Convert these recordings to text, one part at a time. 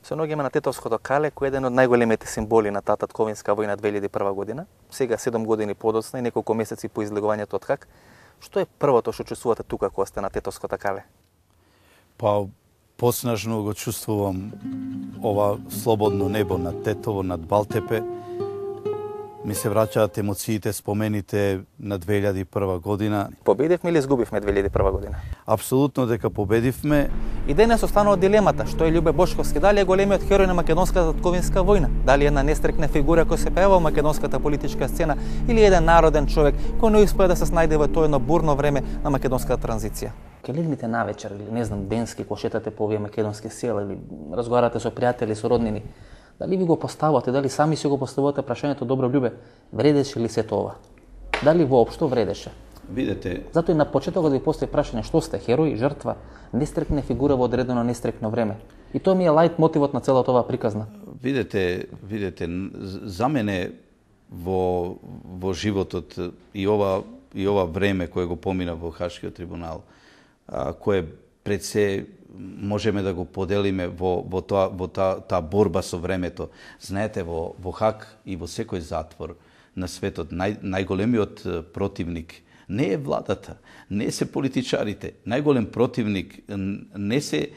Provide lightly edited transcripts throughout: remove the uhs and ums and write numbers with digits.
Се наоѓаме на Тетовското кале, кој е еден од најголемите символи на таа татковинска војна 2001 година. Сега 7 години подоцна и неколку месеци по излегувањето од Хаг. Што е првото што чувствувате тука кога сте на Тетовското кале? Па поснажно го чувствувам ова слободно небо над Тетово, над Балтепе. Ми се враќаат емоциите, спомените на 2001 година. Победивме или изгубивме 2001 година? Апсолутно дека победивме. И денес останува дилемата, што е Љубе Бошковски, дали е големиот херој на македонската татковинска војна, дали е една нестрекна фигура која се појавува во македонската политичка сцена или еден народен човек кој не успеа да се снајде во тоа едно бурно време на македонската транзиција. Ке легнете навечер или не знам денски кога шетате по овие македонски села или разговарате со пријатели, со роднини, дали ви го поставувате, дали сами си го поставувате прашањето добро Љубе, вредеше ли сето ова? Дали воопшто вредеше? Видете, Затоа и на почетокот ви постои прашање што сте, херој, жртва, нестрекна фигура во одредено нестрекно време. И тоа ми е лајт мотивот на целата оваа приказна. видете, за мене во животот и ова време кое го помина во Хашкиот трибунал, кое пред се можеме да го поделиме во таа борба со времето. Знаете, во Хаг и во секој затвор на светот најголемиот противник не е владата, не се политичарите. Најголем противник не се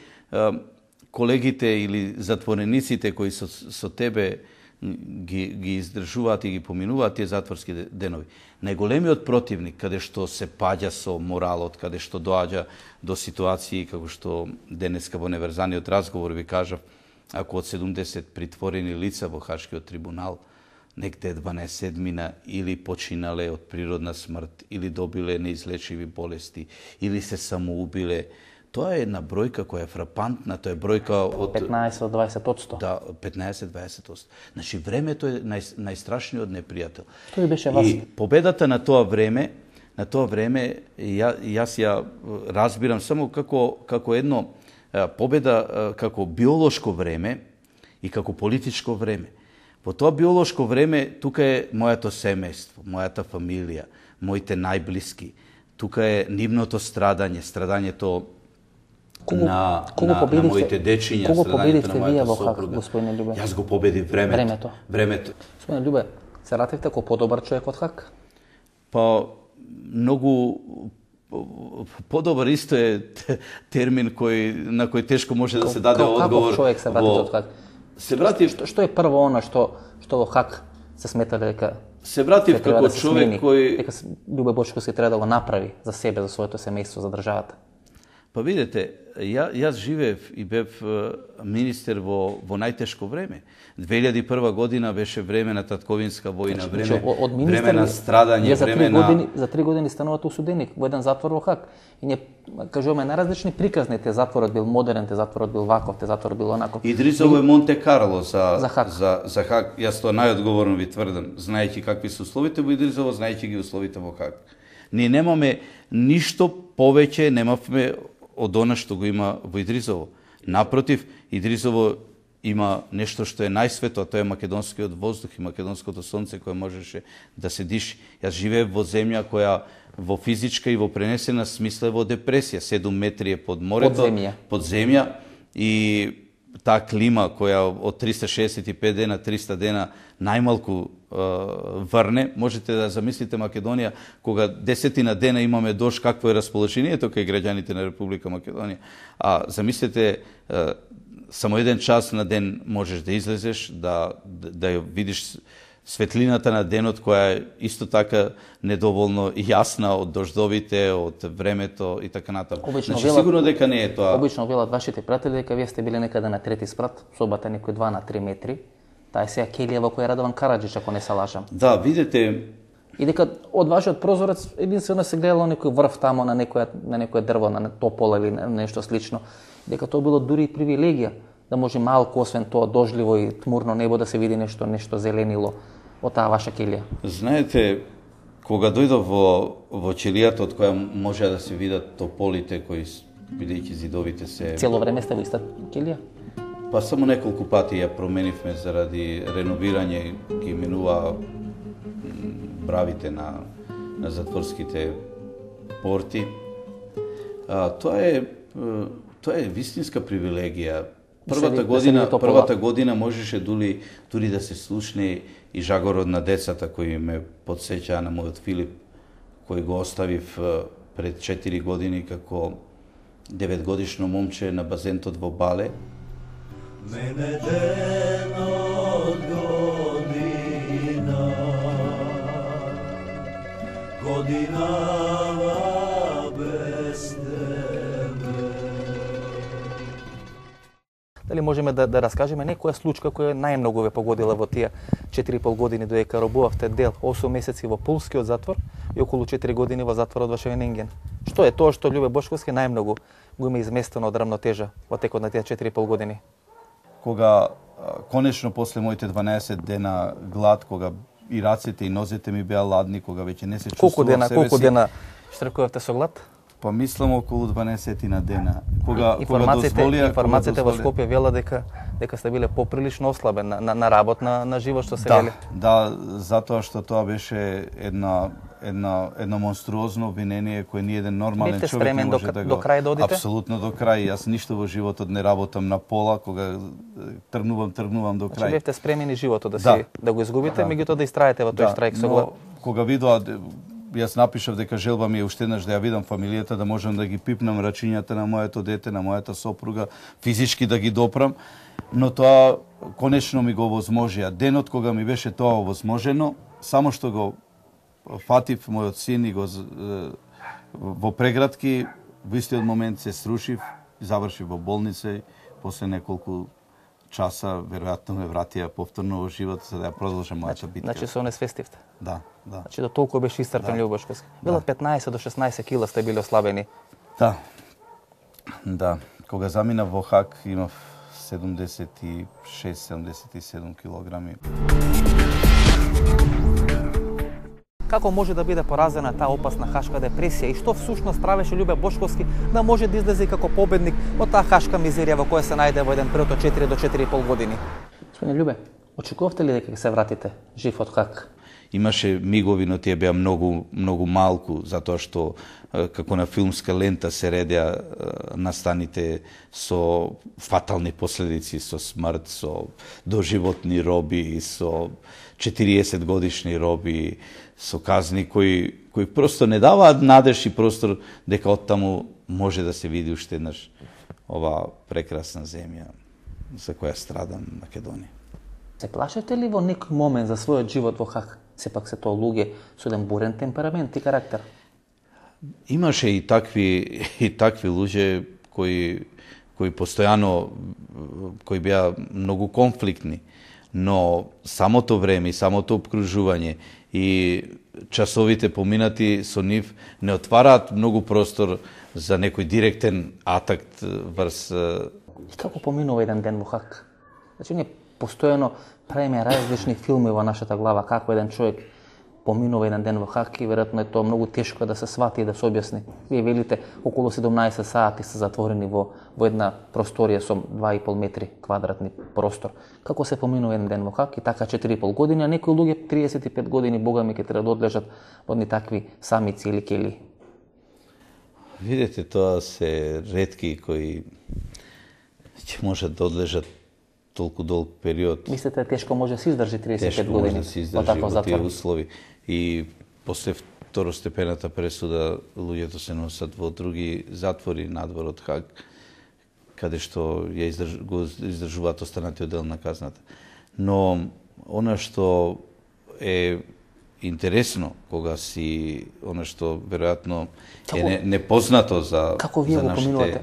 колегите или затворениците кои со тебе ги издржуваат и ги поминуваат тие затворски денови. Најголемиот противник, каде што се паѓа со моралот, каде што доаѓа до ситуации како што денеска во неврзаниот разговор ви кажав, ако од 70 притворени лица во Хашкиот трибунал, некде 12 или починале од природна смрт, или добиле неизлечиви болести, или се самоубиле. Тоа е една бројка која е фрапантна, тоа е бројка од 15 од 20%. Да, 15-20%. Значи времето е најстрашниот непријател. Што ви беше вас? И победата на тоа време јас ја разбирам само како едно победа како биолошко време и како политичко време. Во тоа биолошко време тука е моето семејство, мојата фамилија, моите најблиски. Тука е нивното страдање, страдањето на моите дечиња, кого страдањето на вие мојата во Хаг, сопруга. господине Љубе? Јас го победив времето. Господине Љубе, се вративте како подобар човек од Хаг? Па многу подобар исто е термин на кој тешко може да се даде одговор. Како човек се вратите од Хаг? Се вратив Што е прво она што во Хаг се сметале дека се вратив како човек кој дека Љубе Бошковски треба да го направи за себе, за своето семејство, за државата? Па видете, јас живеев и бев министер во најтешко време. 2001 година беше време на татковинска војна, време на страдање, време на... За 3 години станувате осудени во еден затвор во Хаг. И ние кажуваме најразлични приказни, те затворот бил модерен, те затворот бил ваков, те затворот бил онаков. Идрисово е Монте Карло за Хаг. Јас тоа најодговорно ви тврдам, знаејќи какви се условите во Идрисово, знаејќи ги условите во Хаг. Ние немаме ништо повеќе, немавме од она што го има во Идрисово. Напротив, Идрисово има нешто што е најсвето, а тоа е македонскиот воздух и македонското сонце кое можеше да се диши. Јас живеев во земја која во физичка и во пренесена смисла е во депресија, 7 метри е под морето, под земја и таа клима која од 365 дена, 300 дена најмалку врне, можете да замислите Македонија кога 10 дена имаме дожд, какво е расположението кај граѓаните на Република Македонија. А замислете само еден час на ден можеш да излезеш, да ја видиш светлината на денот која е исто така недоволно јасна од дождовите, од времето и така натаму. Значи сигурно дека не е тоа. Обично велат вашите пратели дека вие сте биле некаде на трети спрат, собата некој 2 на 3 метри. Таа е сега келија во која Радован Караџич, ако не се лажам. Да, видите. И дека од вашиот прозорец единствено се гледало некој врв тамо на некој дрво, на топола или нешто слично. Дека тоа било дури и привилегија да може малку освен тоа дожливо и тмурно небо да се види нешто зеленило од таа ваша келија. Знаете, кога дојдов во челијата од која може да се видат тополите кои бидејќи зидовите се... Цело време сте во иста келија? Па само неколку пати ја променивме заради реновирање, ги минува бравите на затворските порти. Тоа е вистинска привилегија. Првата година можеше дури да се слушне и жагорот на децата кои ме подсеќаа на мојот Филип, кој го оставив пред 4 години како 9-годишно момче на базентот во Бале. Мене ден од годинава без тебе. Дали можеме да раскажеме некоја случка која најмногу ве погодила во тие 4,5 години додека робувавте дел 8 месеци во Пулскиот затвор и околу 4 години во затворот во Шевенинген? Што е тоа што Љубе Бошковски најмногу го има изместено од рамнотежа во текот на тие 4,5 години? Кога конечно после моите 12 дена глад, кога и рацете и нозете ми беа ладни, кога веќе не се чувствував себе си. Колку дена штркувавте со глад? Па мислам околу 12 на дена. Информациите во Скопје вела дека сте биле поприлично ослабен на работ, на живот, што се вели. Да, затоа што тоа беше едно монструозно обвинение кое ни еден нормален човек не може да го... до крај да одите? Апсолутно до крај. Јас ништо во животот не работам на пола, кога тргнувам до крај. Значи бевте спремени животот да го изгубите, меѓутоа да истраете во тој штрајк со глад. Кога видоа, јас напишав дека желба ми е уште еднаш да ја видам фамилијата, да можам да ги пипнам рачињата на моето дете, на мојата сопруга, физички да ги допрам, но тоа конечно ми го овозможија. Денот кога ми беше тоа овозможено, само што го фатив мојот син и го во прегратки, во истиот момент се срушив, завршив во болница и после неколку часа веројатно ме вратија повторно во живот за да ја продолжам мојата битка. Значи се онесвестивте? Да. Значи до толку беше исцрпен Љубе Бошковски. Велат 15 до 16 кила сте били ослабени. Да. Кога заминав во Хаг имав 76-77 килограми. Како може да биде поразена таа опасна хашка депресија и што всушност правеше Љубе Бошковски да може да излезе како победник од таа хашка мизерија во која се најде во еден период од 4 до 4,5 години? Господине Љубе, очекувавте ли дека ќе се вратите жив од Хаг? Имаше мигови, но тие беа многу малку, затоа што како на филмска лента се редеа настаните со фатални последици, со смрт, со доживотни роби, со 40 годишни роби, со казни кои просто не даваат надеж и простор дека оттаму може да се види уште еднаш ова прекрасна земја за која страда Македонија. Се плашете ли во некој момент за својот живот во Хаг? Сепак се тоа луѓе со еден бурен темперамент и карактер. Имаше и такви луѓе кои постојано кои беа многу конфликтни, но самото време и самото обкружување и часовите поминати со нив не отвараат многу простор за некој директен атак врз... И како поминува еден ден во Хаг? Значи, ние постојано правиме различни филми во нашата глава, како еден човек поминува еден ден во Хаг и веројатно е тоа многу тешко да се свати и да се објасни. Вие велите околу 17 сати се затворени во една просторија со 2,5 метри квадратни простор. Како се поминува еден ден во Хаг и така 4,5 години, а некои луѓе 35 години богами ќе треба да одлежат во одни такви самици или кели? Видете, тоа се ретки кои ќе можат да одлежат толку долг период. Мислите, тешко може да се издржи 35 години може да се издржи во тие услови. И после второстепената пресуда луѓето се носат во други затвори надвор од Хаг, каде што го издржуваат останатиот дел на казната. Но она што е интересно кога си она што веројатно е непознато за Како вие го поминувате?